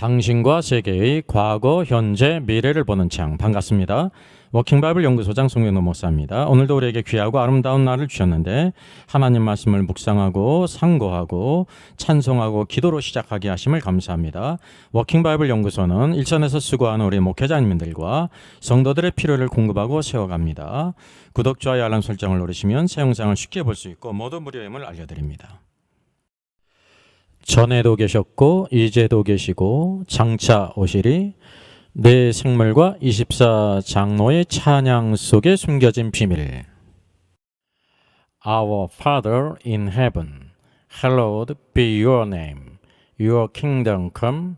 당신과 세계의 과거, 현재, 미래를 보는 창. 반갑습니다. 워킹바이블 연구소장 송영노 목사입니다. 오늘도 우리에게 귀하고 아름다운 날을 주셨는데 하나님 말씀을 묵상하고 상고하고 찬송하고 기도로 시작하게 하심을 감사합니다. 워킹바이블 연구소는 일선에서 수고하는 우리 목회자님들과 성도들의 필요를 공급하고 세워갑니다. 구독, 좋아요, 알람 설정을 누르시면 새 영상을 쉽게 볼 수 있고 모두 무료임을 알려드립니다. 전에도 계셨고 이제도 계시고 장차 오시리 내 생물과 24장로의 찬양 속에 숨겨진 비밀. Our Father in heaven, hallowed be your name. Your kingdom come,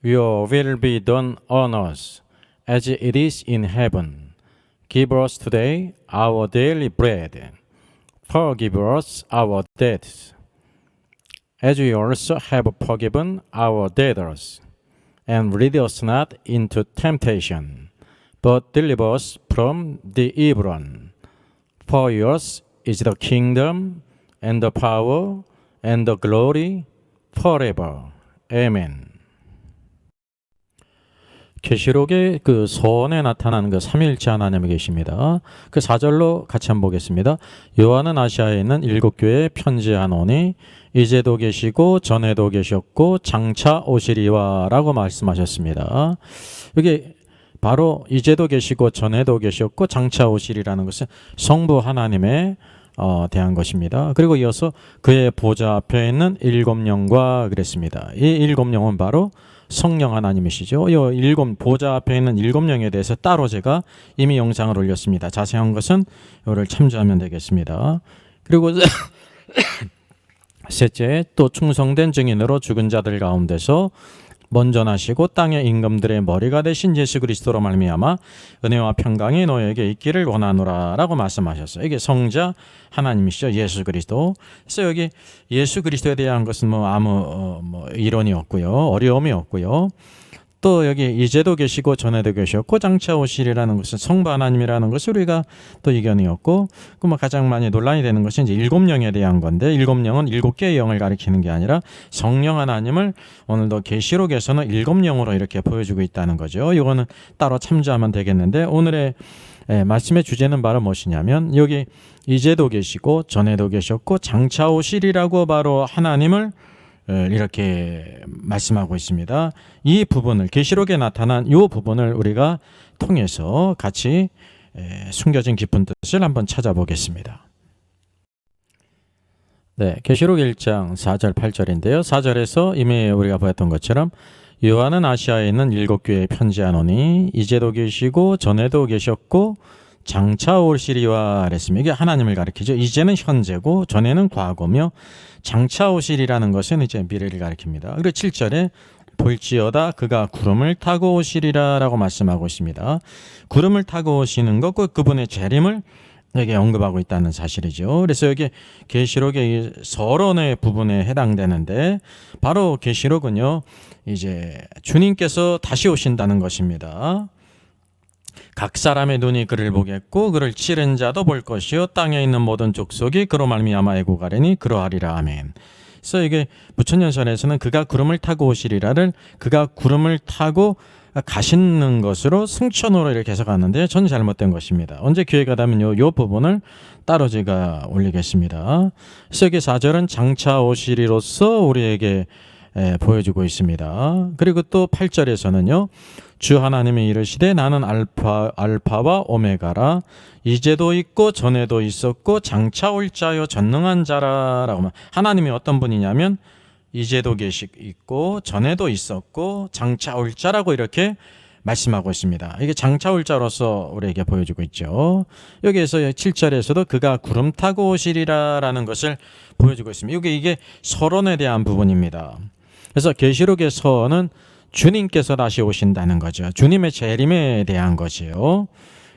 your will be done on earth as it is in heaven. Give us today our daily bread. Forgive us our debts, as we also have forgiven our debtors. And lead us not into temptation, but deliver us from the evil one. For yours is the kingdom, and the power, and the glory, forever. Amen. 계시록의 그 서원에 나타나는 그 삼위일체 하나님이 계십니다. 그 4절로 같이 한번 보겠습니다. 요한은 아시아에 있는 7교회에 편지하노니 이제도 계시고 전에도 계셨고 장차 오시리와 라고 말씀하셨습니다. 여기 바로 이제도 계시고 전에도 계셨고 장차 오시리라는 것은 성부 하나님에 대한 것입니다. 그리고 이어서 그의 보좌 앞에 있는 7영과 그랬습니다. 이 7영은 바로 성령 하나님이시죠. 이 보좌 앞에 있는 7영에 대해서 따로 제가 이미 영상을 올렸습니다. 자세한 것은 이거를 참조하면 되겠습니다. 그리고 셋째, 또 충성된 증인으로 죽은 자들 가운데서 먼저 나시고 땅의 임금들의 머리가 되신 예수 그리스도로 말미암아 은혜와 평강이 너에게 있기를 원하노라 라고 말씀하셨어요. 이게 성자 하나님이시죠. 예수 그리스도. 그래서 여기 예수 그리스도에 대한 것은 아무 이론이 없고요. 어려움이 없고요. 또 여기 이제도 계시고 전에도 계셨고 장차 오시리라는 것은 성부 하나님이라는 것을 우리가 또 이견이 없고 가장 많이 논란이 되는 것은 이제 7영에 대한 건데 7영은 7개의 영을 가리키는 게 아니라 성령 하나님을 오늘도 계시록에서는 7영으로 이렇게 보여주고 있다는 거죠. 이거는 따로 참조하면 되겠는데 오늘의 말씀의 주제는 바로 무엇이냐면 여기 이제도 계시고 전에도 계셨고 장차 오시리라고 바로 하나님을 이렇게 말씀하고 있습니다. 이 부분을 계시록에 나타난 이 부분을 우리가 통해서 같이 숨겨진 깊은 뜻을 한번 찾아보겠습니다. 네, 계시록 1장 4절 8절인데요. 4절에서 이미 우리가 보았던 것처럼 요한은 아시아에 있는 7교회에 편지하노니 이제도 계시고 전에도 계셨고 장차 오시리와 그랬습니다. 이게 하나님을 가리키죠. 이제는 현재고 전에는 과거며 장차 오시리라는 것은 이제 미래를 가리킵니다. 그리고 7절에 볼지어다 그가 구름을 타고 오시리라 라고 말씀하고 있습니다. 구름을 타고 오시는 것, 그분의 재림을 여기 언급하고 있다는 사실이죠. 그래서 여기 계시록의 서론의 부분에 해당되는데 바로 계시록은요 이제 주님께서 다시 오신다는 것입니다. 각 사람의 눈이 그를 보겠고 그를 치른 자도 볼 것이요 땅에 있는 모든 족속이 그로 말미암아 애고가려니 그러하리라. 아멘. 그래서 이게 부천연설에서는 그가 구름을 타고 오시리라를 그가 구름을 타고 가시는 것으로 승천으로 이렇게 해석하는데 전 잘못된 것입니다. 언제 기회가 되면 요 부분을 따로 제가 올리겠습니다. 그래서 여기 4절은 장차 오시리로서 우리에게 보여주고 있습니다. 그리고 또 8절에서는요. 주 하나님이 이르시되 나는 알파와 오메가라 이제도 있고 전에도 있었고 장차 올 자요 전능한 자라라고 하나님이 어떤 분이냐면 이제도 있고 전에도 있었고 장차 올 자라고 이렇게 말씀하고 있습니다. 이게 장차 올 자로서 우리에게 보여주고 있죠. 여기에서 7절에서도 그가 구름 타고 오시리라라는 것을 보여주고 있습니다. 이게 서론에 대한 부분입니다. 그래서 계시록에서는 주님께서 다시 오신다는 거죠. 주님의 재림에 대한 것이에요.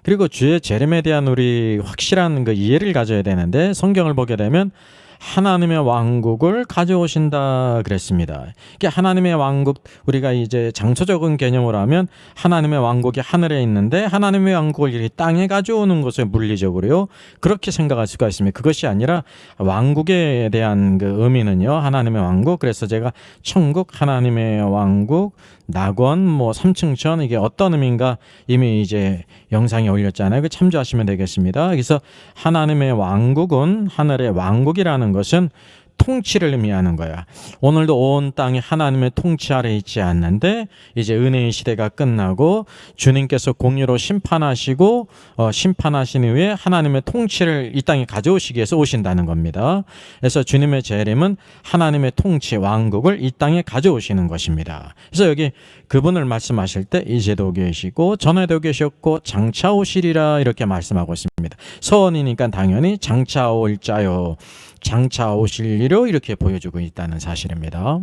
그리고 주의 재림에 대한 우리 확실한 그 이해를 가져야 되는데 성경을 보게 되면 하나님의 왕국을 가져오신다 그랬습니다. 이게 하나님의 왕국, 우리가 이제 장초적인 개념으로 하면 하나님의 왕국이 하늘에 있는데 하나님의 왕국을 이 땅에 가져오는 것을 물리적으로요 그렇게 생각할 수가 있습니다. 그것이 아니라 왕국에 대한 그 의미는요, 하나님의 왕국, 그래서 제가 천국, 하나님의 왕국, 낙원, 뭐 삼층천, 이게 어떤 의미인가 이미 이제 영상에 올렸잖아요. 그 참조하시면 되겠습니다. 그래서 하나님의 왕국은, 하늘의 왕국이라는 것은 통치를 의미하는 거야. 오늘도 온 땅이 하나님의 통치 아래 있지 않는데 이제 은혜의 시대가 끝나고 주님께서 공의로 심판하시고 심판하신 이후에 하나님의 통치를 이 땅에 가져오시기 위해서 오신다는 겁니다. 그래서 주님의 재림은 하나님의 통치 왕국을 이 땅에 가져오시는 것입니다. 그래서 여기 그분을 말씀하실 때 이제도 계시고 전에도 계셨고 장차 오시리라 이렇게 말씀하고 있습니다. 서원이니까 당연히 장차 올 자요, 장차 오실 이로 이렇게 보여주고 있다는 사실입니다.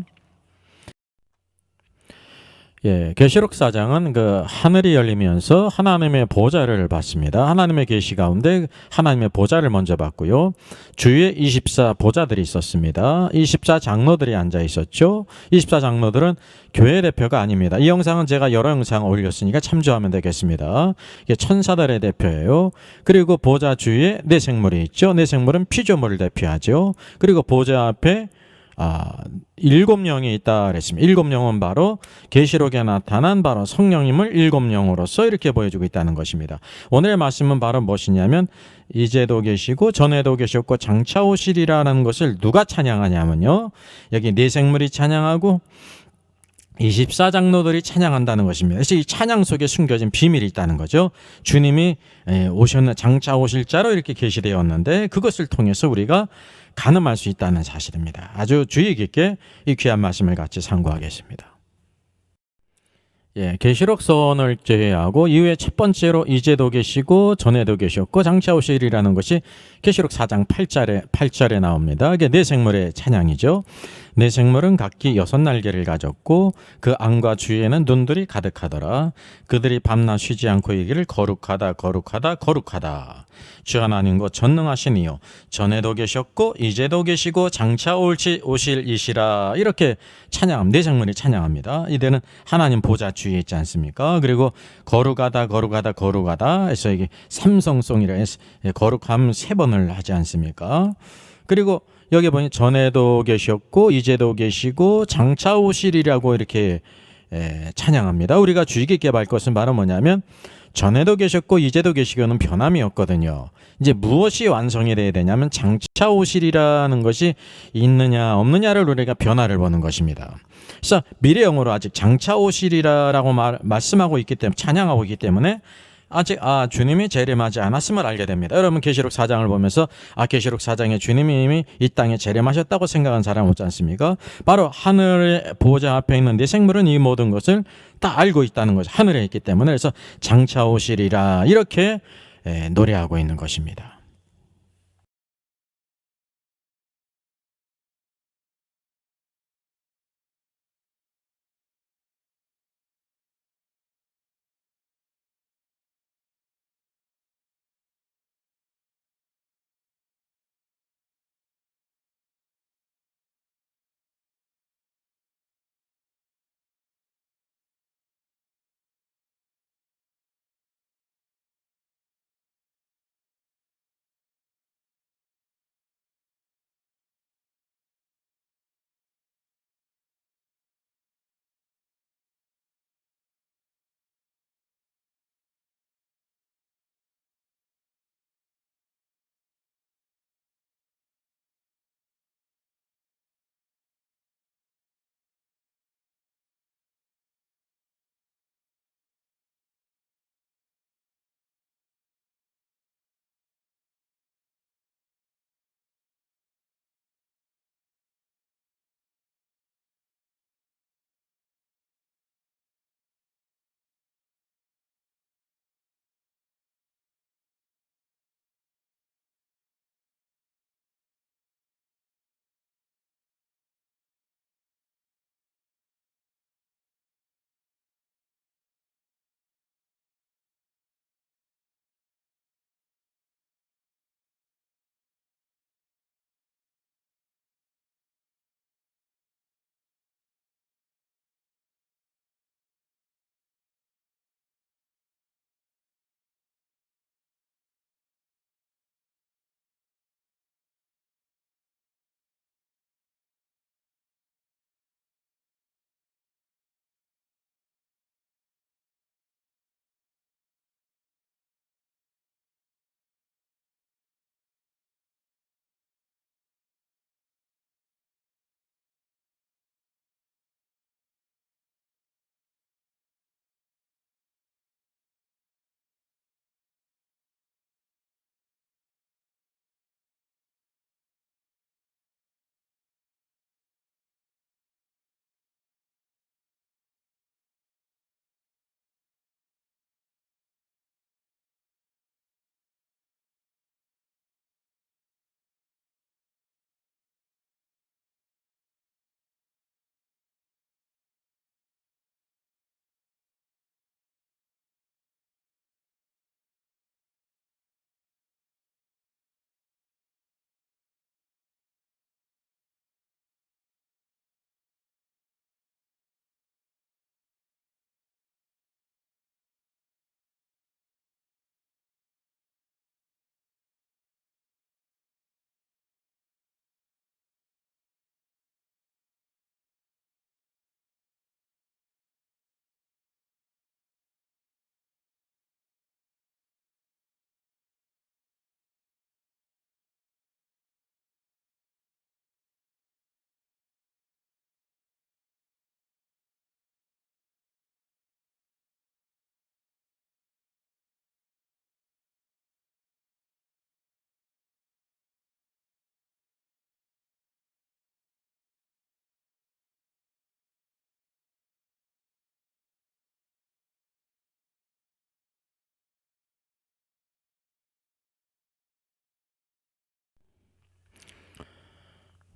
예, 계시록 4장은 그 하늘이 열리면서 하나님의 보좌를 봤습니다. 하나님의 계시 가운데 하나님의 보좌를 먼저 봤고요. 주위에 24 보좌들이 있었습니다. 24 장로들이 앉아 있었죠. 24 장로들은 교회 대표가 아닙니다. 이 영상은 제가 여러 영상 올렸으니까 참조하면 되겠습니다. 이게 천사들의 대표예요. 그리고 보좌 주위에 네 생물이 있죠. 네 생물은 피조물을 대표하죠. 그리고 보좌 앞에 7영이 있다 그랬습니다. 7영은 바로 계시록에 나타난 바로 성령님을 7영으로서 이렇게 보여주고 있다는 것입니다. 오늘의 말씀은 바로 무엇이냐면 이제도 계시고 전에도 계셨고 장차 오시리라는 것을 누가 찬양하냐면요, 여기 네 생물이 찬양하고 24 장로들이 찬양한다는 것입니다. 그래서 이 찬양 속에 숨겨진 비밀이 있다는 거죠. 주님이 장차 오실 자로 이렇게 계시되었는데 그것을 통해서 우리가 가늠할 수 있다는 사실입니다. 아주 주의 깊게 이 귀한 말씀을 같이 상고하겠습니다. 예, 계시록서를 제외하고 이후에 첫 번째로 이제도 계시고 전에도 계셨고 장차 오시리라는 것이 계시록 4장 8절에 나옵니다. 이게 네 생물의 찬양이죠. 네 생물은 각기 6날개를 가졌고 그 안과 주위에는 눈들이 가득하더라. 그들이 밤낮 쉬지 않고 이기를 거룩하다 거룩하다 거룩하다. 주 하나님 곧 전능하신 이요 전에도 계셨고 이제도 계시고 장차 오실 이시라. 이렇게 찬양합니다. 네 생물이 찬양합니다. 이들은 하나님 보좌 주위에 있지 않습니까? 그리고 거룩하다 거룩하다 거룩하다 해서 이게 삼성송이라 해서 거룩함 3번을 하지 않습니까? 그리고 여기 보니 전에도 계셨고 이제도 계시고 장차 오시리라고 이렇게 찬양합니다. 우리가 주의 깊게 볼 것은 바로 뭐냐면 전에도 계셨고 이제도 계시고는 변함이 없거든요. 이제 무엇이 완성이 돼야 되냐면 장차 오시리라는 것이 있느냐 없느냐를 우리가 변화를 보는 것입니다. 그래서 미래형으로 아직 장차 오시리라라고 말씀하고 있기 때문에, 찬양하고 있기 때문에 아직 주님이 재림하지 않았음을 알게 됩니다. 여러분 계시록 4장을 보면서 계시록 4장에 주님이 이미 이 땅에 재림하셨다고 생각한 사람 없지 않습니까? 바로 하늘의 보좌 앞에 있는 네 생물은 이 모든 것을 다 알고 있다는 것이 하늘에 있기 때문에, 그래서 장차 오시리라 이렇게 노래하고 있는 것입니다.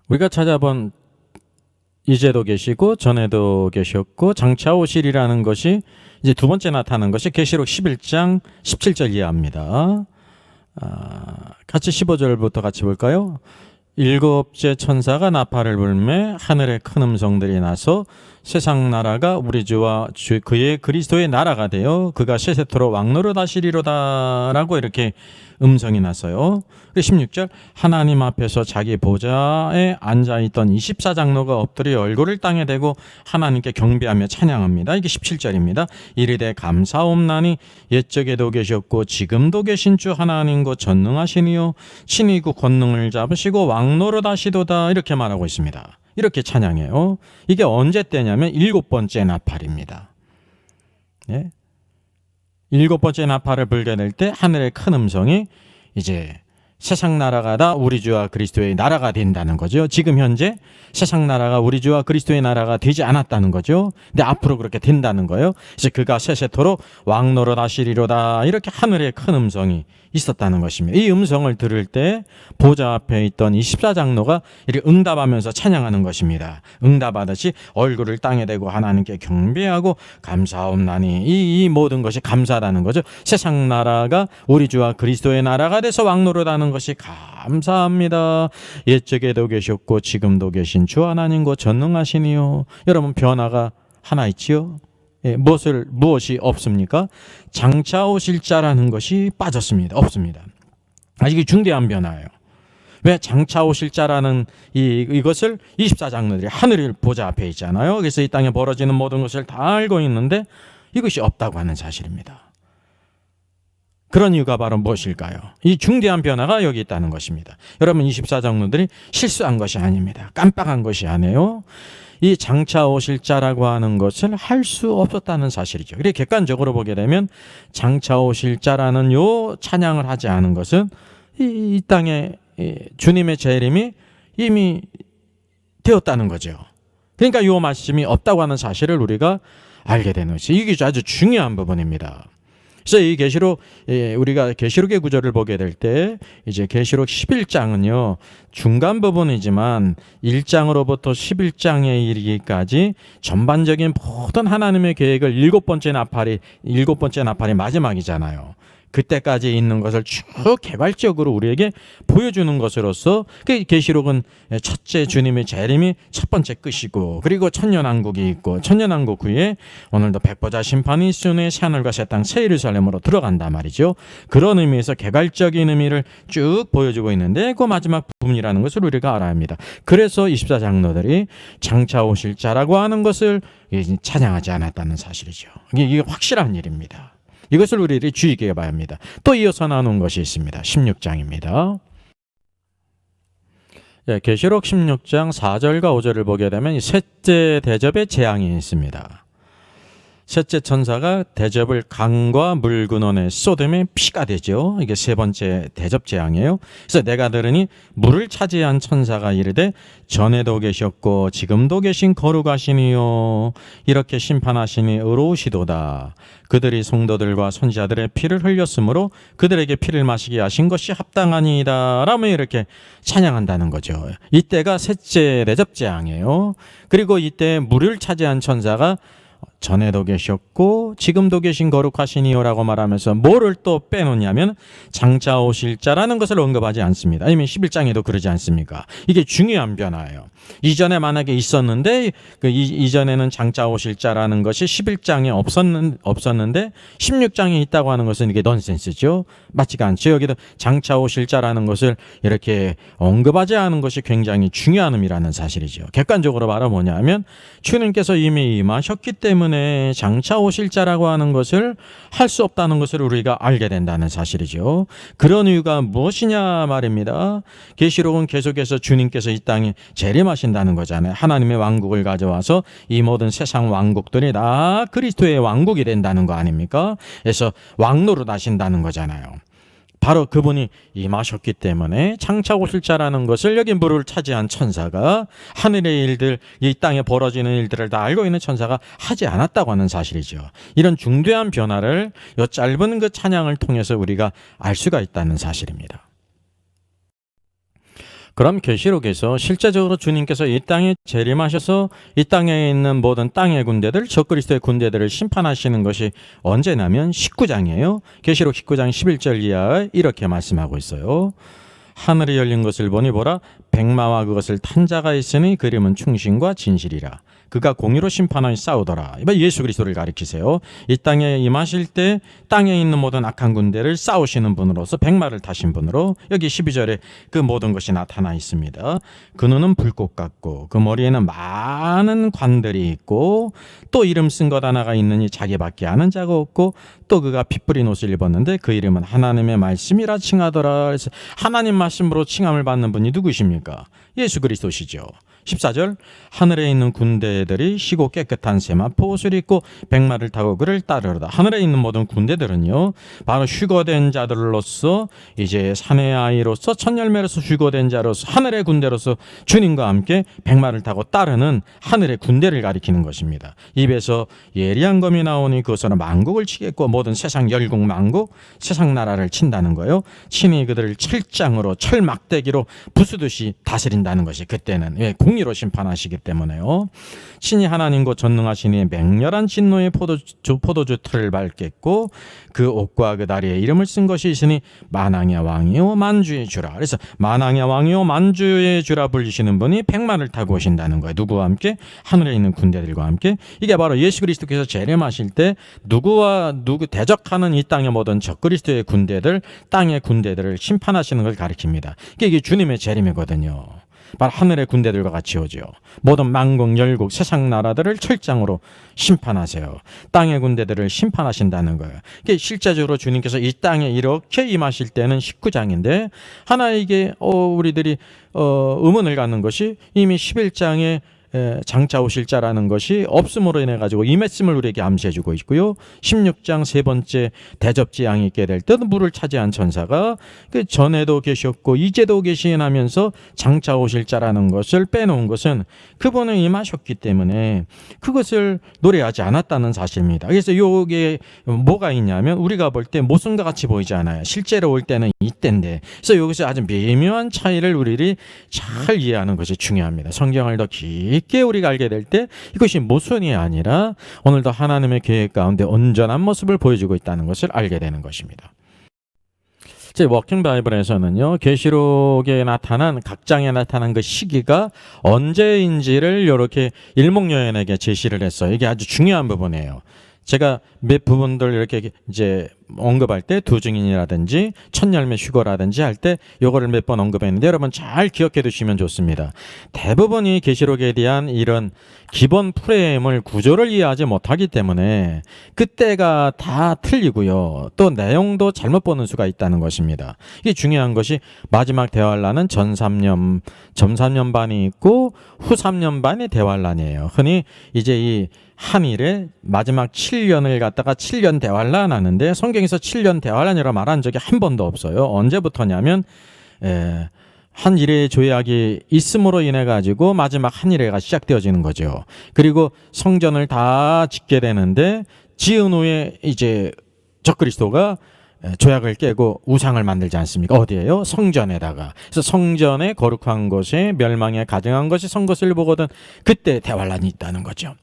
우리가 찾아본 이제도 계시고 전에도 계셨고 장차 오실이라는 것이 이제 두 번째 나타난 것이 계시록 11장 17절 이하입니다. 같이 15절부터 같이 볼까요? 일곱째 천사가 나팔을 불매 하늘에 큰 음성들이 나서 세상 나라가 우리 주와 그의 그리스도의 나라가 되어 그가 세세토록 왕노릇하시리로다 라고 이렇게 음성이 났어요. 16절 하나님 앞에서 자기 보좌에 앉아있던 24장로가 엎드려 얼굴을 땅에 대고 하나님께 경배하며 찬양합니다. 이게 17절입니다. 이르되 감사옵나니 옛적에도 계셨고 지금도 계신 주 하나님 곧 전능하시니요 친히 그 권능을 잡으시고 왕노릇하시도다 이렇게 말하고 있습니다. 이렇게 찬양해요. 이게 언제 때냐면 7번째 나팔입니다. 예? 7번째 나팔을 불게 될 때 하늘의 큰 음성이 이제 세상 나라가 다 우리 주와 그리스도의 나라가 된다는 거죠. 지금 현재 세상 나라가 우리 주와 그리스도의 나라가 되지 않았다는 거죠. 근데 앞으로 그렇게 된다는 거예요. 그래서 그가 세세토록 왕노릇하시리로다 이렇게 하늘의 큰 음성이 있었다는 것입니다. 이 음성을 들을 때 보좌 앞에 있던 24장로가 이렇게 응답하면서 찬양하는 것입니다. 응답하듯이 얼굴을 땅에 대고 하나님께 경배하고 감사옵나니 이 모든 것이 감사하다는 거죠. 세상 나라가 우리 주와 그리스도의 나라가 돼서 왕노릇하는 것이 감사합니다. 옛적에도 계셨고 지금도 계신 주 하나님 곧 전능하시니요. 여러분 변화가 하나 있지요? 무엇이 없습니까? 장차 오실 자라는 것이 빠졌습니다. 없습니다. 아직 중대한 변화예요. 왜 장차 오실 자라는 이것을 24장로들이 하늘을 보좌 앞에 있잖아요. 그래서 이 땅에 벌어지는 모든 것을 다 알고 있는데 이것이 없다고 하는 사실입니다. 그런 이유가 바로 무엇일까요? 이 중대한 변화가 여기 있다는 것입니다. 여러분 24장로들이 실수한 것이 아닙니다. 깜빡한 것이 아니에요. 이 장차 오실 자라고 하는 것을 할 수 없었다는 사실이죠. 그래 객관적으로 보게 되면 장차 오실 자라는 요 찬양을 하지 않은 것은 이 땅에 주님의 재림이 이미 되었다는 거죠. 그러니까 요 말씀이 없다고 하는 사실을 우리가 알게 되는 것이 이게 아주 중요한 부분입니다. 그래서 이 계시록 우리가 계시록의 구절을 보게 될 때 이제 계시록 11장은요 중간 부분이지만 1장으로부터 11장에 이르기까지 전반적인 모든 하나님의 계획을 7번째 나팔이 마지막이잖아요. 그때까지 있는 것을 쭉 개괄적으로 우리에게 보여주는 것으로서 그 계시록은 첫째 주님의 재림이 첫 번째 끝이고 그리고 천년왕국이 있고 천년왕국 후에 오늘도 백보자 심판이 있으니 새하늘과 새 땅 새 예루살렘으로 들어간단 말이죠. 그런 의미에서 개괄적인 의미를 쭉 보여주고 있는데 그 마지막 부분이라는 것을 우리가 알아야 합니다. 그래서 24장로들이 장차 오실 자라고 하는 것을 찬양하지 않았다는 사실이죠. 이게 확실한 일입니다. 이것을 우리들이 주의 깊게 봐야 합니다. 또 이어서 나눈 것이 있습니다. 16장입니다. 계시록 16장 4절과 5절을 보게 되면 이 셋째 대접의 재앙이 있습니다. 셋째 천사가 대접을 강과 물 근원에 쏟으면 피가 되죠. 이게 세 번째 대접 재앙이에요. 그래서 내가 들으니 물을 차지한 천사가 이르되 전에도 계셨고 지금도 계신 거룩하시니요 이렇게 심판하시니 의로우시도다. 그들이 성도들과 선지자들의 피를 흘렸으므로 그들에게 피를 마시게 하신 것이 합당하니이다 라며 이렇게 찬양한다는 거죠. 이때가 셋째 대접 재앙이에요. 그리고 이때 물을 차지한 천사가 전에도 계셨고 지금도 계신 거룩하시니요라고 말하면서 뭐를 또 빼놓냐면 장차 오실 자라는 것을 언급하지 않습니다. 이미 11장에도 그러지 않습니까? 이게 중요한 변화예요. 이전에 만약에 있었는데 이전에는 장차 오실 자라는 것이 11장에 없었는데 16장에 있다고 하는 것은 이게 넌센스죠. 맞지가 않죠. 여기도 장차 오실 자라는 것을 이렇게 언급하지 않은 것이 굉장히 중요한 의미라는 사실이죠. 객관적으로 말하면 뭐냐면 주님께서 이미 임하셨기 때문에 장차 오실 자라고 하는 것을 할 수 없다는 것을 우리가 알게 된다는 사실이죠. 그런 이유가 무엇이냐 말입니다. 계시록은 계속해서 주님께서 이 땅에 재림하신다는 거잖아요. 하나님의 왕국을 가져와서 이 모든 세상 왕국들이 다 그리스도의 왕국이 된다는 거 아닙니까? 그래서 왕노릇 하신다는 거잖아요. 바로 그분이 임하셨기 때문에 장차 오실 자라는 것을 여기 물을 차지한 천사가 하늘의 일들, 이 땅에 벌어지는 일들을 다 알고 있는 천사가 하지 않았다고 하는 사실이죠. 이런 중대한 변화를 이 짧은 그 찬양을 통해서 우리가 알 수가 있다는 사실입니다. 그럼 계시록에서 실제적으로 주님께서 이 땅에 재림하셔서 이 땅에 있는 모든 땅의 군대들, 적그리스도의 군대들을 심판하시는 것이 언제냐면 19장이에요. 계시록 19장 11절 이하에 이렇게 말씀하고 있어요. 하늘이 열린 것을 보니 보라, 백마와 그것을 탄 자가 있으니 그 이름은 충신과 진실이라. 그가 공의로 심판하여 싸우더라. 예수 그리스도를 가리키세요. 이 땅에 임하실 때 땅에 있는 모든 악한 군대를 싸우시는 분으로서 백마를 타신 분으로 여기 12절에 그 모든 것이 나타나 있습니다. 그 눈은 불꽃 같고 그 머리에는 많은 관들이 있고 또 이름 쓴 것 하나가 있느니 자기밖에 아는 자가 없고 또 그가 피 뿌린 옷을 입었는데 그 이름은 하나님의 말씀이라 칭하더라. 그래서 하나님 말씀으로 칭함을 받는 분이 누구십니까? 예수 그리스도시죠. 14절 하늘에 있는 군대들이 시고 깨끗한 세마포 옷을 입고 백마를 타고 그를 따르다. 하늘에 있는 모든 군대들은요 바로 휴거된 자들로서 이제 사내 아이로서 첫 열매로서 휴거된 자로서 하늘의 군대로서 주님과 함께 백마를 타고 따르는 하늘의 군대를 가리키는 것입니다. 입에서 예리한 검이 나오니 그것으로 만국을 치겠고 모든 세상 열국 만국 세상 나라를 친다는 거예요. 친히 그들을 철장으로 철막대기로 부수듯이 다스린다는 것이 그때는 공의로 심판하시기 때문에요. 친히 하나님과 전능하시니 맹렬한 진노의 포도주 틀을 밟겠고 그 옷과 그 다리에 이름을 쓴 것이 있으니 만왕의 왕이요 만주의 주라. 그래서 만왕의 왕이요 만주의 주라 불리시는 분이 백마를 타고 오신다는 거예요. 누구와 함께? 하늘에 있는 군대들과 함께. 이게 바로 예수 그리스도께서 재림하실 때 누구와 누구 대적하는 이 땅의 모든 적그리스도의 군대들, 땅의 군대들을 심판하시는 걸 가리킵니다. 이게 주님의 재림이거든요. 바로 하늘의 군대들과 같이 오죠. 모든 만국 열국 세상 나라들을 철장으로 심판하세요. 땅의 군대들을 심판하신다는 거예요. 이게 실제적으로 주님께서 이 땅에 이렇게 임하실 때는 19장인데 하나에게 우리들이 의문을 갖는 것이 이미 11장에 장차 오실 자라는 것이 없음으로 인해 가지고 임했음을 우리에게 암시해 주고 있고요. 16장 세 번째 대접지 양이 있게 될 때 물을 차지한 천사가 그 전에도 계셨고 이제도 계시나면서 장차 오실 자라는 것을 빼놓은 것은 그분은 임하셨기 때문에 그것을 노래하지 않았다는 사실입니다. 그래서 이게 뭐가 있냐면 우리가 볼 때 모순과 같이 보이지 않아요. 실제로 올 때는 이때인데 그래서 여기서 아주 미묘한 차이를 우리들이 잘 이해하는 것이 중요합니다. 성경을 더 깊게 우리가 알게 될 때 이것이 모순이 아니라 오늘도 하나님의 계획 가운데 온전한 모습을 보여주고 있다는 것을 알게 되는 것입니다. 제 워킹 바이블에서는요 계시록에 나타난 각 장에 나타난 그 시기가 언제인지를 이렇게 일목요연에게 제시를 했어요. 이게 아주 중요한 부분이에요. 제가 몇 부분들 이렇게 이제 언급할 때 두 증인이라든지 첫 열매 휴거라든지 할 때 요거를 몇 번 언급했는데 여러분 잘 기억해 두시면 좋습니다. 대부분이 계시록에 대한 이런 기본 프레임을 구조를 이해하지 못하기 때문에 그때가 다 틀리고요. 또 내용도 잘못 보는 수가 있다는 것입니다. 이게 중요한 것이 마지막 대환란은 전 3년반이 있고 후 3년반이 대환란이에요. 흔히 이제 이 한일의 마지막 7년을 갖다가 7년 대환란 하는데 성경에서 7년 대환란이라고 말한 적이 한 번도 없어요. 언제부터냐면 한일의 조약이 있음으로 인해 가지고 마지막 한일회가 시작되어지는 거죠. 그리고 성전을 다 짓게 되는데 지은 후에 이제 적그리스도가 조약을 깨고 우상을 만들지 않습니까? 어디에요? 성전에다가. 그래서 성전의 거룩한 것에 멸망에 가증한 것이 선 것을 보거든 그때 대환란이 있다는 거죠.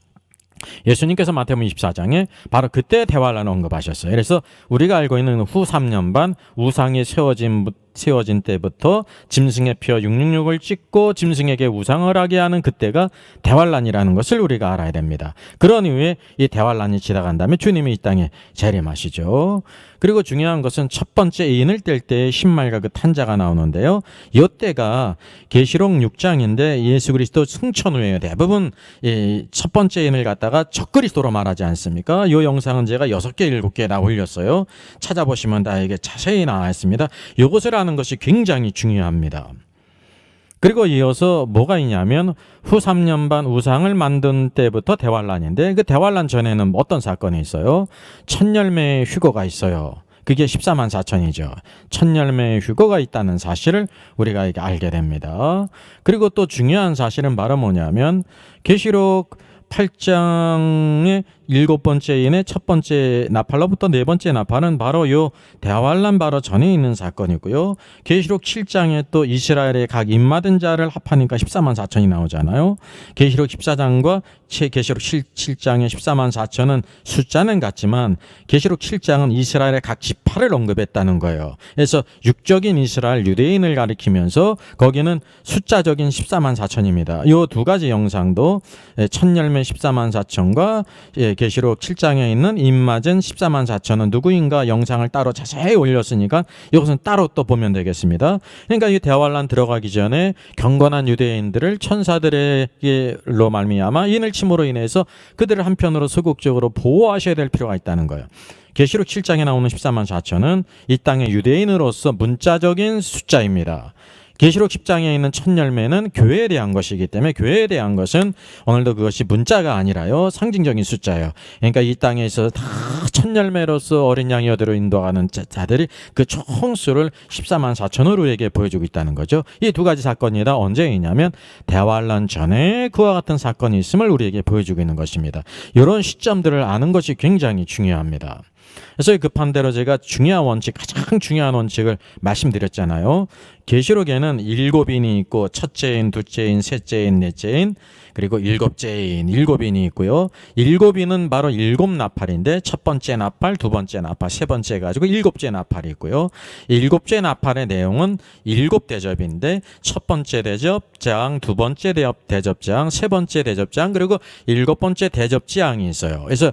예수님께서 마태복음 24장에 바로 그때 대환란을 언급하셨어요. 그래서 우리가 알고 있는 후 3년 반 우상이 세워진 때부터 짐승의 피와 666을 찍고 짐승에게 우상을 하게 하는 그때가 대환란이라는 것을 우리가 알아야 됩니다. 그런 이후에 이 대환란이 지나간 다음에 주님이 이 땅에 재림하시죠. 그리고 중요한 것은 첫 번째 인을 뗄 때 신말과 그 탄자가 나오는데요. 이때가 계시록 6장인데 예수 그리스도 승천 후에요. 대부분 이 첫 번째 인을 갖다가 적그리스도로 말하지 않습니까? 이 영상은 제가 6개, 7개 다 올렸어요. 찾아보시면 다 이게 자세히 나와 있습니다. 이것을 아는 것이 굉장히 중요합니다. 그리고 이어서 뭐가 있냐면 후 3년 반 우상을 만든 때부터 대환란인데 그 대환란 전에는 어떤 사건이 있어요? 첫 열매의 휴거가 있어요. 그게 14만 4천이죠. 첫 열매의 휴거가 있다는 사실을 우리가 알게 됩니다. 그리고 또 중요한 사실은 바로 뭐냐면 계시록 8장의 7번째인의 첫 번째 나팔로부터 네 번째 나팔은 바로 요 대환란 바로 전에 있는 사건이고요. 계시록 7장에 또 이스라엘의 각 입맞은 자를 합하니까 14만 4천이 나오잖아요. 계시록 14장과 계시록 7장의 14만 4천은 숫자는 같지만 계시록 7장은 이스라엘의 각 지파를 언급했다는 거예요. 그래서 육적인 이스라엘 유대인을 가리키면서 거기는 숫자적인 14만 4천입니다. 이 두 가지 영상도 첫 열매 14만 4천과 계시록 7장에 있는 입맞은 14만 4천은 누구인가 영상을 따로 자세히 올렸으니까 이것은 따로 또 보면 되겠습니다. 그러니까 이 대환란 들어가기 전에 경건한 유대인들을 천사들에게로 말미암아 인을침으로 인해서 그들을 한편으로 소극적으로 보호하셔야 될 필요가 있다는 거예요. 계시록 7장에 나오는 14만 4천은 이 땅의 유대인으로서 문자적인 숫자입니다. 계시록 10장에 있는 첫 열매는 교회에 대한 것이기 때문에 교회에 대한 것은 오늘도 그것이 문자가 아니라요 상징적인 숫자예요. 그러니까 이 땅에 있어서 다 첫 열매로서 어린 양이 어디로 인도하는 자들이 그 총수를 14만 4천으로 우리에게 보여주고 있다는 거죠. 이 두 가지 사건이다. 언제 있냐면 대환란 전에 그와 같은 사건이 있음을 우리에게 보여주고 있는 것입니다. 이런 시점들을 아는 것이 굉장히 중요합니다. 그래서 급한 대로 제가 중요한 원칙, 가장 중요한 원칙을 말씀드렸잖아요. 계시록에는 7인이 있고 첫째인, 둘째인, 셋째인, 넷째인, 그리고 일곱째인, 7인이 있고요. 7인은 바로 7나팔인데 첫 번째 나팔, 두 번째 나팔, 세 번째 가지고 7째 나팔이 있고요. 7째 나팔의 내용은 7대접인데 첫 번째 대접장, 두 번째 대접장, 세 번째 대접장, 그리고 7번째 대접장이 있어요. 그래서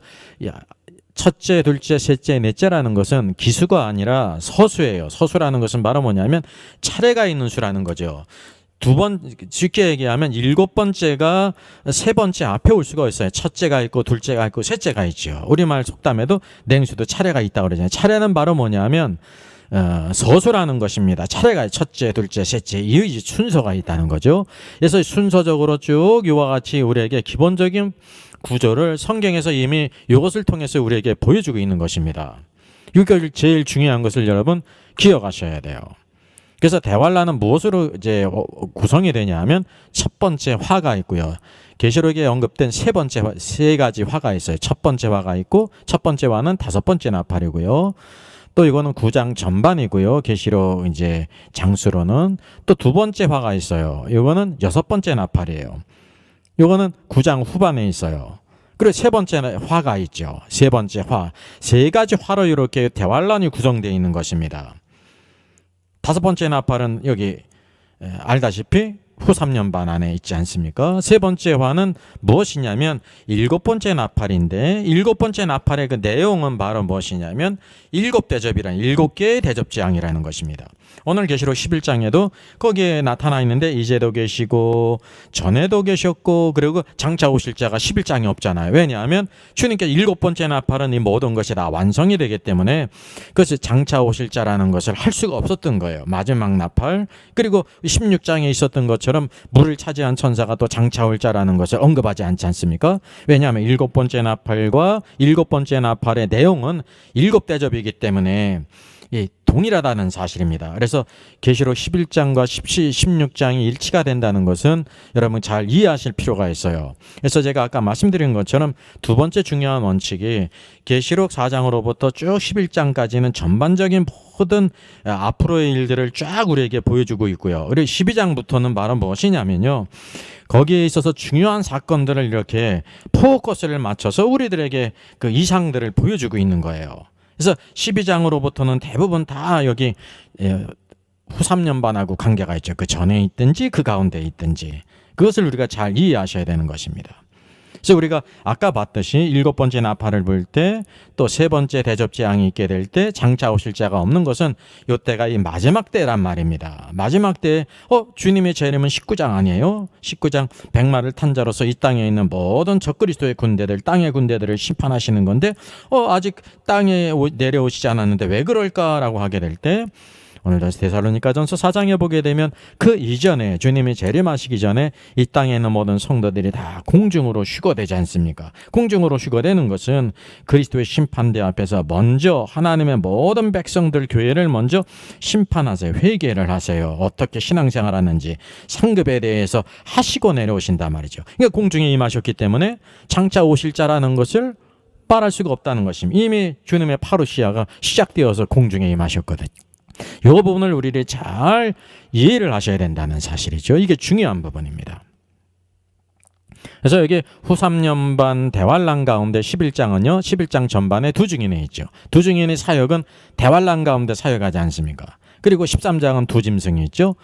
첫째, 둘째, 셋째, 넷째라는 것은 기수가 아니라 서수예요. 서수라는 것은 바로 뭐냐면 차례가 있는 수라는 거죠. 쉽게 얘기하면 7번째가 세 번째 앞에 올 수가 있어요. 첫째가 있고 둘째가 있고 셋째가 있죠. 우리말 속담에도 냉수도 차례가 있다고 그러잖아요. 차례는 바로 뭐냐면 서수라는 것입니다. 차례가 첫째, 둘째, 셋째 이 순서가 있다는 거죠. 그래서 순서적으로 쭉 이와 같이 우리에게 기본적인 구조를 성경에서 이미 이것을 통해서 우리에게 보여주고 있는 것입니다. 이게 제일 중요한 것을 여러분 기억하셔야 돼요. 그래서 대환란은 무엇으로 이제 구성이 되냐 하면 첫 번째 화가 있고요. 계시록에 언급된 세 가지 화가 있어요. 첫 번째 화가 있고 첫 번째 화는 다섯 번째 나팔이고요. 또 이거는 9장 전반이고요. 계시록 이제 장수로는 또 두 번째 화가 있어요. 이거는 여섯 번째 나팔이에요. 이거는 9장 후반에 있어요. 그리고 세 번째 화가 있죠. 세 번째 화. 세 가지 화로 이렇게 대환란이 구성되어 있는 것입니다. 다섯 번째 나팔은 여기 알다시피 후 3년 반 안에 있지 않습니까? 세 번째 화는 무엇이냐면 7번째 나팔인데 7번째 나팔의 그 내용은 바로 무엇이냐면 7대접이라는 7개의 대접장이라는 것입니다. 오늘 계시록 11장에도 거기에 나타나 있는데 이제도 계시고 전에도 계셨고 그리고 장차 오실 자가 11장에 없잖아요. 왜냐하면 주님께서 7번째 나팔은 이 모든 것이 다 완성이 되기 때문에 그것이 장차 오실 자라는 것을 할 수가 없었던 거예요. 마지막 나팔 그리고 16장에 있었던 것처럼 물을 차지한 천사가 또 장차 올 자라는 것을 언급하지 않지 않습니까? 왜냐하면 7번째 나팔과 7번째 나팔의 내용은 7대접이기 때문에 동일하다는 사실입니다. 그래서 계시록 11장과 16장이 일치가 된다는 것은 여러분 잘 이해하실 필요가 있어요. 그래서 제가 아까 말씀드린 것처럼 두 번째 중요한 원칙이 계시록 4장으로부터 쭉 11장까지는 전반적인 모든 앞으로의 일들을 쫙 우리에게 보여주고 있고요. 그리고 12장부터는 바로 무엇이냐면요. 거기에 있어서 중요한 사건들을 이렇게 포커스를 맞춰서 우리들에게 그 이상들을 보여주고 있는 거예요. 그래서 12장으로부터는 대부분 다 여기 후 3년 반하고 관계가 있죠. 그 전에 있든지 그 가운데 있든지 그것을 우리가 잘 이해하셔야 되는 것입니다. 그래서 우리가 아까 봤듯이 7번째 나팔을 불 때 또 세 번째 대접재앙이 있게 될 때 장차 오실 자가 없는 것은 이때가 이 마지막 때란 말입니다. 마지막 때에 주님의 재림은 19장 아니에요? 19장 백마를 탄 자로서 이 땅에 있는 모든 적그리스도의 군대들 땅의 군대들을 심판하시는 건데 아직 땅에 내려오시지 않았는데 왜 그럴까라고 하게 될 때 오늘 다시 데살로니가전서 4장에 보게 되면 그 이전에 주님이 재림하시기 전에 이 땅에 있는 모든 성도들이 다 공중으로 휴거되지 않습니까? 공중으로 휴거되는 것은 그리스도의 심판대 앞에서 먼저 하나님의 모든 백성들 교회를 먼저 심판하세요. 회개를 하세요. 어떻게 신앙생활하는지 상급에 대해서 하시고 내려오신단 말이죠. 그러니까 공중에 임하셨기 때문에 장차 오실 자라는 것을 말할 수가 없다는 것입니다. 이미 주님의 파루시아가 시작되어서 공중에 임하셨거든요. 이 부분을 우리들이 잘 이해를 하셔야 된다는 사실이죠. 이게 중요한 부분입니다. 그래서 여기 후 3년반 대환란 가운데 11장은요. 11장 전반에 두 증인이 있죠. 두 증인의 사역은 대환란 가운데 사역하지 않습니까? 그리고 13장은 두 짐승이 있죠.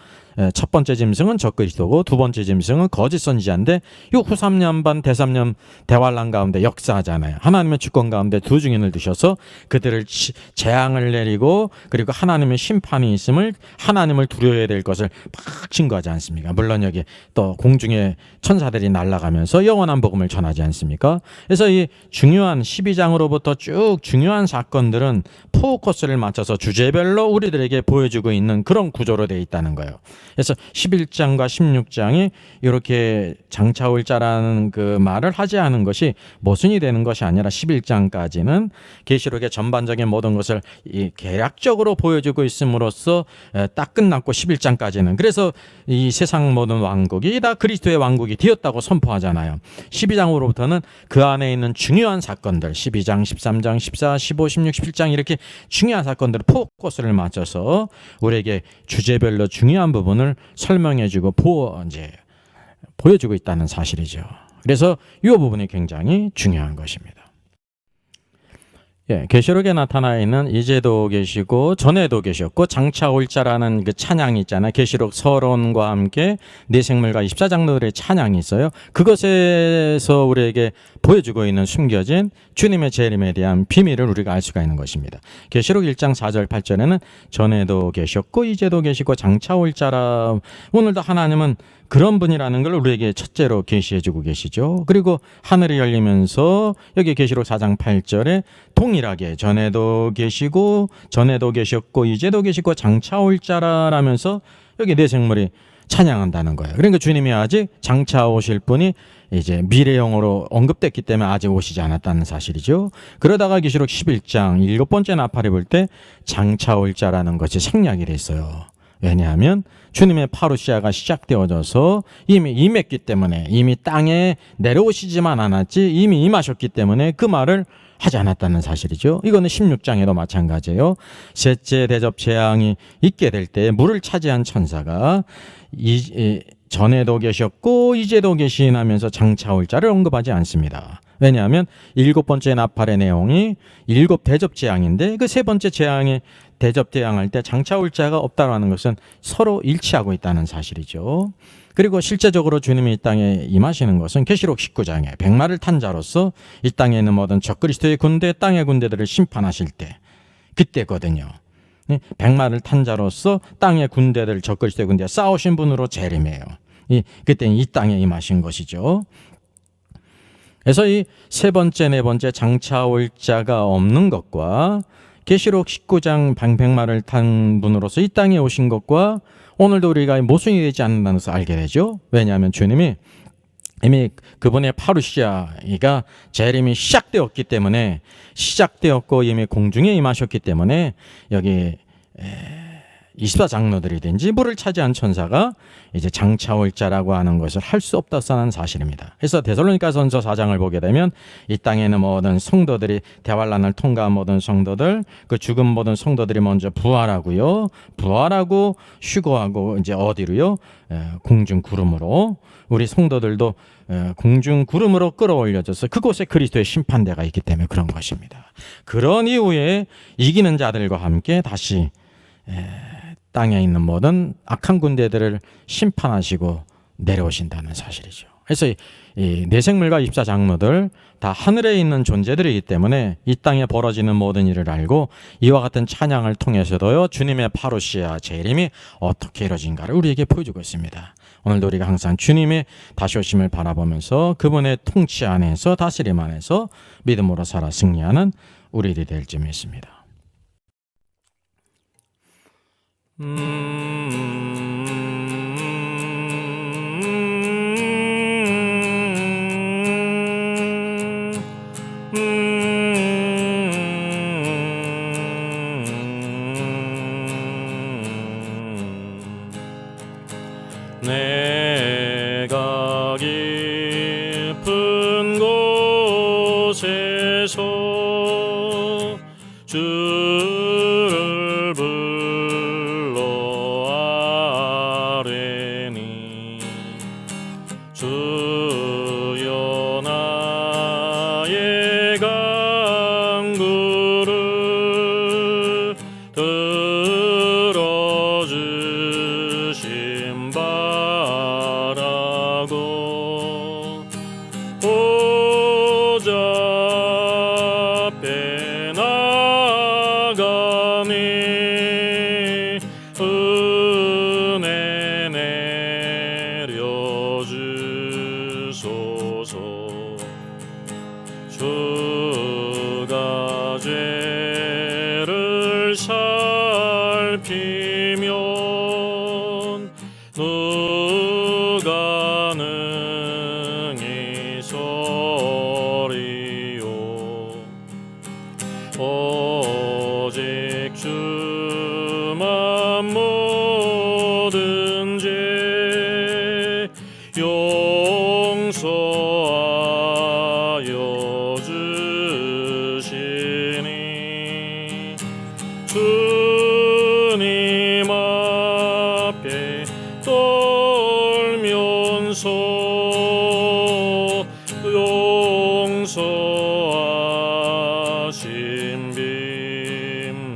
첫 번째 짐승은 적그리스도고 두 번째 짐승은 거짓 선지자인데 이 후 3년반 대3년 대환란 가운데 역사하잖아요. 하나님의 주권 가운데 두 증인을 두셔서 그들을 재앙을 내리고 그리고 하나님의 심판이 있음을 하나님을 두려워야 될 것을 막 증거하지 않습니까? 물론 여기 또 공중에 천사들이 날아가면서 영원한 복음을 전하지 않습니까? 그래서 이 중요한 12장으로부터 쭉 중요한 사건들은 포커스를 맞춰서 주제별로 우리들에게 보여주고 있는 그런 구조로 되어 있다는 거예요. 그래서 11장과 16장이 이렇게 장차 올 자라는 그 말을 하지 않은 것이 모순이 되는 것이 아니라 11장까지는 계시록의 전반적인 모든 것을 계략적으로 보여주고 있음으로써 딱 끝났고 11장까지는 그래서 이 세상 모든 왕국이 다 그리스도의 왕국이 되었다고 선포하잖아요. 12장으로부터는 그 안에 있는 중요한 사건들 12장, 13장, 14, 15, 16, 17장 이렇게 중요한 사건들을 포커스를 맞춰서 우리에게 주제별로 중요한 부분을 설명해주고 보여주고 있다는 사실이죠. 그래서 이 부분이 굉장히 중요한 것입니다. 계시록에 나타나 있는 이제도 계시고 전에도 계셨고 장차 올 자라는 그 찬양이 있잖아요. 계시록 서론과 함께 네 생물과 24장로들의 찬양이 있어요. 그것에서 우리에게 보여주고 있는 숨겨진 주님의 재림에 대한 비밀을 우리가 알 수가 있는 것입니다. 계시록 1장 4절 8절에는 전에도 계셨고 이제도 계시고 장차 올 자라. 오늘도 하나님은 그런 분이라는 걸 우리에게 첫째로 계시해주고 계시죠. 그리고 하늘이 열리면서 여기 계시록 4장 8절에 동일하게 전에도 계시고 전에도 계셨고 이제도 계시고 장차 올 자라라면서 여기 네 생물이 찬양한다는 거예요. 그러니까 주님이 아직 장차 오실 분이 이제 미래형으로 언급됐기 때문에 아직 오시지 않았다는 사실이죠. 그러다가 계시록 11장 7번째 나팔을 불 때 장차 올 자라는 것이 생략이 됐어요. 왜냐하면 주님의 파루시아가 시작되어져서 이미 임했기 때문에 이미 땅에 내려오시지만 않았지 이미 임하셨기 때문에 그 말을 하지 않았다는 사실이죠. 이거는 16장에도 마찬가지예요. 셋째 대접 재앙이 있게 될 때 물을 차지한 천사가 전에도 계셨고 이제도 계시나면서 장차 올 자를 언급하지 않습니다. 왜냐하면 7번째 나팔의 내용이 7 대접 재앙인데 그 3번째 재앙이 대접 재앙할 때 장차 올 자가 없다는 것은 서로 일치하고 있다는 사실이죠. 그리고 실제적으로 주님이 이 땅에 임하시는 것은 계시록 19장에 백마를 탄 자로서 이 땅에 있는 모든 적그리스도의 군대, 땅의 군대들을 심판하실 때 그때거든요. 백마를 탄 자로서 땅의 군대들, 적그리스도의 군대 싸우신 분으로 재림해요. 그때는 이 땅에 임하신 것이죠. 그래서 이 세 번째, 네 번째 장차 올 자가 없는 것과 계시록 19장 백마를 탄 분으로서 이 땅에 오신 것과 오늘도 우리가 모순이 되지 않는다는 것을 알게 되죠. 왜냐하면 주님이 이미 그분의 파루시아가 재림이 시작되었기 때문에 시작되었고 이미 공중에 임하셨기 때문에 여기 24장로들이든지 물을 차지한 천사가 이제 장차 올 자라고 하는 것을 할 수 없다는 사실입니다. 그래서 데살로니가전서 4장을 보게 되면 이 땅에는 모든 성도들이 대환란을 통과한 모든 성도들, 그 죽은 모든 성도들이 먼저 부활하고요. 부활하고 휴거하고 이제 어디로요? 공중 구름으로 우리 성도들도 공중 구름으로 끌어올려져서 그곳에 그리스도의 심판대가 있기 때문에 그런 것입니다. 그런 이후에 이기는 자들과 함께 다시 땅에 있는 모든 악한 군대들을 심판하시고 내려오신다는 사실이죠. 그래서 이 내생물과 24장로들 다 하늘에 있는 존재들이기 때문에 이 땅에 벌어지는 모든 일을 알고 이와 같은 찬양을 통해서도요 주님의 파루시아 재림이 어떻게 이루어진가를 우리에게 보여주고 있습니다. 오늘도 우리가 항상 주님의 다시 오심을 바라보면서 그분의 통치 안에서 다스림 안에서 믿음으로 살아 승리하는 우리들이 될 줄 믿습니다. 내가 깊은 곳에서 주를 불러 아뢰니 주여 나의 간구를 들어주심 바라고 보좌 앞에 나가니 은혜 내려주소서. 주가 죄를 살피면 누가 능히 서리요. 오직 주만 모든 죄 용서하여 주시니 주님 앞에 떨면서 용서하심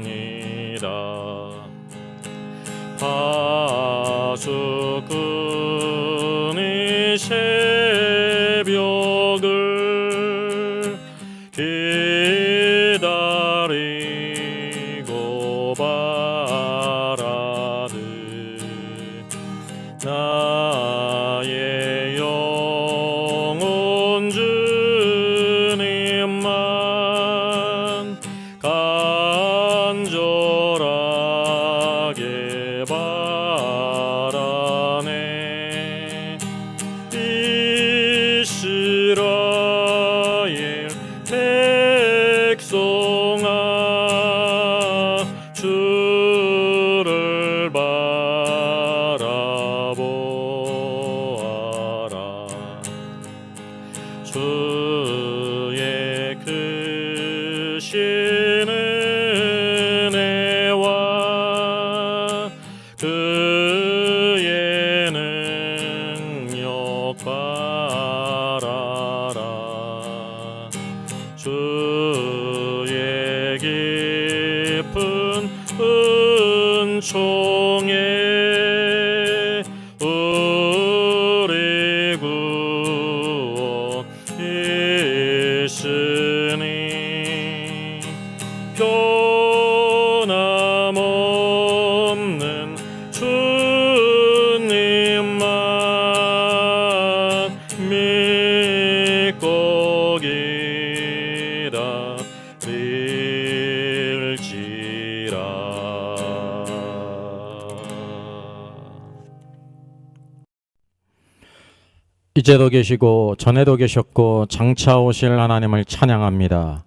빕니다. 파수꾼이 새벽을 기다리고 바라듯 나의 영혼 주님만 간절하게 바라네. 이스라엘 백성아 주를 바라보아라. 주의 크신 은혜와 그의 능력 바라라. 주의 깊은 은총에 우리 구원 있으니 변함없는 주님만 믿고 이제도 계시고 전에도 계셨고 장차 오실 하나님을 찬양합니다.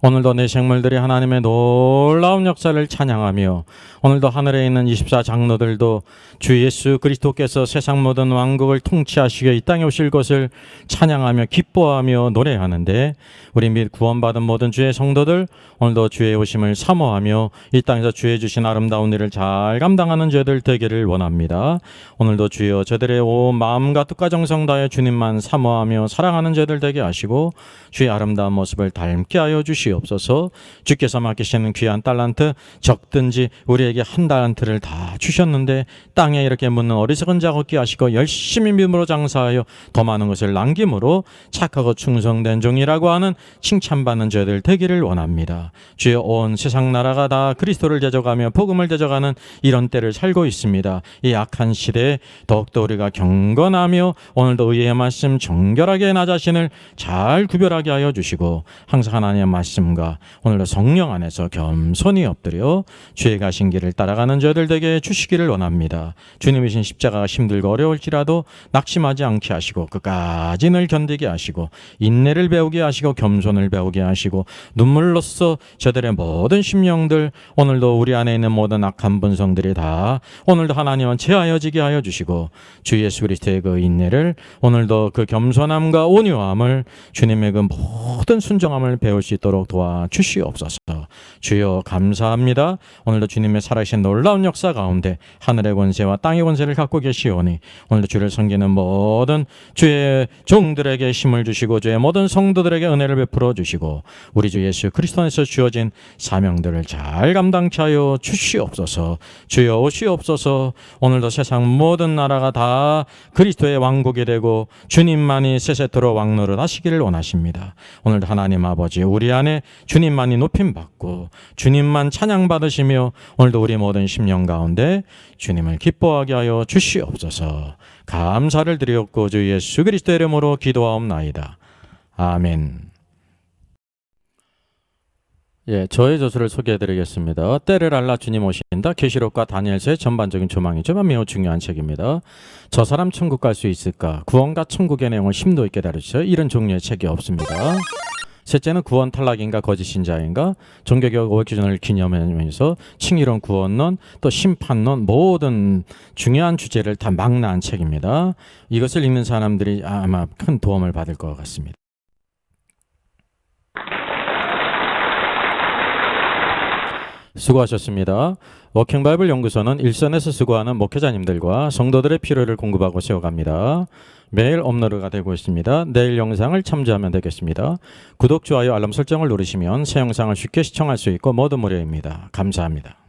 오늘도 내 생물들이 하나님의 놀라운 역사를 찬양하며 오늘도 하늘에 있는 24장로들도 주 예수 그리스도께서 세상 모든 왕국을 통치하시고 이 땅에 오실 것을 찬양하며 기뻐하며 노래하는데, 우리 및 구원받은 모든 주의 성도들 오늘도 주의 오심을 사모하며 이 땅에서 주의 주신 아름다운 일을 잘 감당하는 저희들 되기를 원합니다. 오늘도 주여 저들의 온 마음과 뜻과 정성 다해 주님만 사모하며 사랑하는 저희들 되게 하시고 주의 아름다운 모습을 닮게 하여 주시옵소서. 주께서 맡기시는 귀한 달란트, 적든지 우리에게 한 달란트를 다 주셨는데 땅에 이렇게 묻는 어리석은 자 얻게 하시고 열심히 믿음으로 장사하여 더 많은 것을 남김으로 착하고 충성된 종이라고 하는 칭찬받는 저희들 되기를 원합니다. 주여, 온 세상 나라가 다 그리스도를 대적하며 복음을 대적하는 이런 때를 살고 있습니다. 이 악한 시대에 더욱더 우리가 경건하며 오늘도 의의 말씀 정결하게 나 자신을 잘 구별하게 하여 주시고 항상 하나님의 말씀과 오늘도 성령 안에서 겸손히 엎드려 주의 가신 길을 따라가는 저희들 되게 주시기를 원합니다. 주님이신 십자가가 힘들고 어려울지라도 낙심하지 않게 하시고 끝까지 늘 견디게 하시고 인내를 배우게 하시고 겸손을 배우게 하시고 눈물로써 저들의 모든 심령들, 오늘도 우리 안에 있는 모든 악한 본성들이 다 오늘도 하나님은 제하여지게 하여 주시고 주 예수 그리스도의 그 인내를, 오늘도 그 겸손함과 온유함을, 주님의 그 모든 순종함을 배울 수 있도록 있도록 도와주시옵소서. 주여 감사합니다. 오늘도 주님의 살아계신 놀라운 역사 가운데 하늘의 권세와 땅의 권세를 갖고 계시오니 오늘도 주를 섬기는 모든 주의 종들에게 힘을 주시고 주의 모든 성도들에게 은혜를 베풀어 주시고 우리 주 예수 그리스도 안에서 주어진 사명들을 잘 감당케 하여 주시옵소서. 주여 오시옵소서. 오늘도 세상 모든 나라가 다 그리스도의 왕국이 되고 주님만이 세세토록 왕노릇 하시기를 원하십니다. 오늘도 하나님 아버지 우리 안에 주님만이 높임받고 주님만 찬양받으시며 오늘도 우리 모든 심령 가운데 주님을 기뻐하게 하여 주시옵소서. 감사를 드리옵고 주 예수 그리스도의 이름으로 기도하옵나이다. 아멘. 예, 저의 저서를 소개해드리겠습니다. 때를 알라 주님 오신다. 계시록과 다니엘서의 전반적인 조망이지만 매우 중요한 책입니다. 저 사람 천국 갈 수 있을까? 구원과 천국의 내용을 심도 있게 다루죠. 이런 종류의 책이 없습니다. 셋째는 구원 탈락인가 거짓신자인가 종교개혁 500주년을 기념하면서 칭의론 구원론 또 심판론 모든 중요한 주제를 다 망라한 책입니다. 이것을 읽는 사람들이 아마 큰 도움을 받을 것 같습니다. 수고하셨습니다. 워킹바이블 연구소는 일선에서 수고하는 목회자님들과 성도들의 필요를 공급하고 세워갑니다. 매일 업로드가 되고 있습니다. 내일 영상을 참조하면 되겠습니다. 구독, 좋아요, 알람 설정을 누르시면 새 영상을 쉽게 시청할 수 있고 모두 무료입니다. 감사합니다.